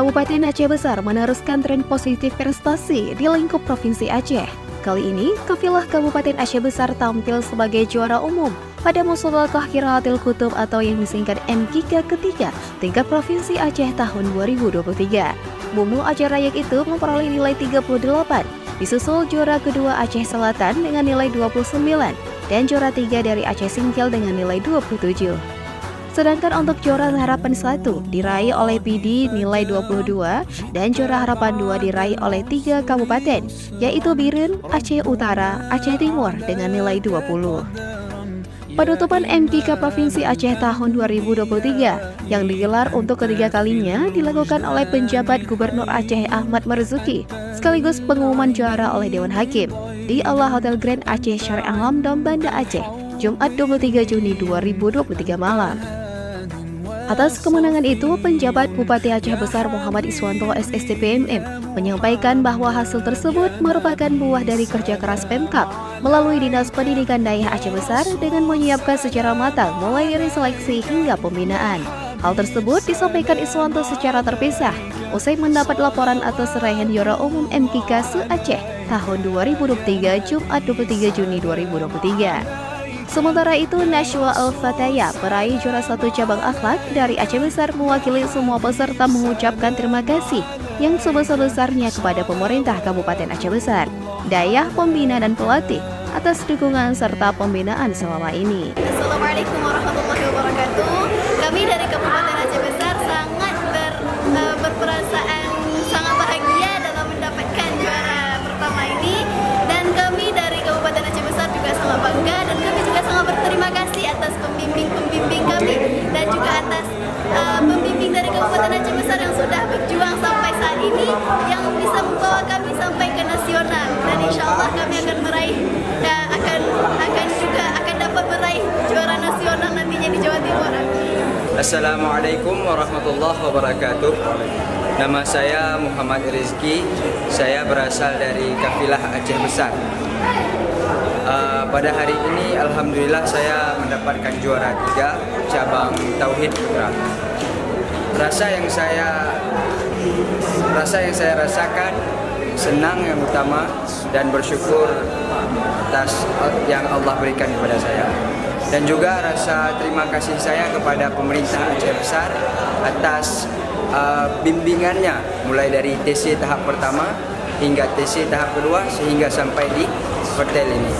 Kabupaten Aceh Besar meneruskan tren positif prestasi di lingkup Provinsi Aceh. Kali ini, kafilah Kabupaten Aceh Besar tampil sebagai juara umum pada Musobaqah Qiraatil Kutub atau yang disingkat MQK ketiga tingkat Provinsi Aceh tahun 2023. Bumbu Aceh Rayak itu memperoleh nilai 38, disusul juara kedua Aceh Selatan dengan nilai 29, dan juara 3 dari Aceh Singkil dengan nilai 27. Sedangkan untuk juara harapan 1 diraih oleh PD nilai 22 dan juara harapan 2 diraih oleh 3 kabupaten, yaitu Biren, Aceh Utara, Aceh Timur dengan nilai 20. Penutupan MQK Provinsi Aceh tahun 2023 yang digelar untuk ketiga kalinya dilakukan oleh penjabat Gubernur Aceh Ahmad Marzuki sekaligus pengumuman juara oleh Dewan Hakim di Aula Hotel Grand Aceh Syarif Alam Banda Aceh, Jumat 23 Juni 2023 malam. Atas kemenangan itu, penjabat Bupati Aceh Besar Muhammad Iswanto SSTPMM menyampaikan bahwa hasil tersebut merupakan buah dari kerja keras Pemkab melalui Dinas Pendidikan Daerah Aceh Besar dengan menyiapkan secara matang mulai dari seleksi hingga pembinaan. Hal tersebut disampaikan Iswanto secara terpisah usai mendapat laporan atas raihan juara umum MQK se-Aceh tahun 2023 Jumat 23 Juni 2023. Sementara itu, Nashwa Al-Fataya peraih juara 1 cabang akhlak dari Aceh Besar mewakili semua peserta mengucapkan terima kasih yang sebesar-besarnya kepada pemerintah Kabupaten Aceh Besar, dayah pembina dan pelatih atas dukungan serta pembinaan selama ini. Assalamualaikum warahmatullahi wabarakatuh. Kami dari Kabupaten Aceh Besar sangat berperasaan sangat bahagia dalam mendapatkan juara pertama ini, dan kami dari Kabupaten Aceh Besar juga sangat bangga, dan kami juga sangat berterima kasih atas pembimbing kami dan juga atas pembimbing dari Kabupaten Aceh Besar yang sudah berjuang sampai saat ini, yang bisa membawa kami sampai ke nasional, dan insya Allah kami akan meraih dan akan dapat meraih juara nasional nantinya di Jawa Timur. Assalamualaikum warahmatullahi wabarakatuh. Nama saya Muhammad Rizki. Saya berasal dari kafilah Aceh Besar. Pada hari ini alhamdulillah saya mendapatkan juara 3 cabang Tauhid Putra. Rasa yang saya rasakan senang yang utama dan bersyukur atas yang Allah berikan kepada saya. Dan juga rasa terima kasih saya kepada pemerintah Aceh Besar atas bimbingannya mulai dari TC tahap pertama hingga TC tahap kedua sehingga sampai di hotel ini.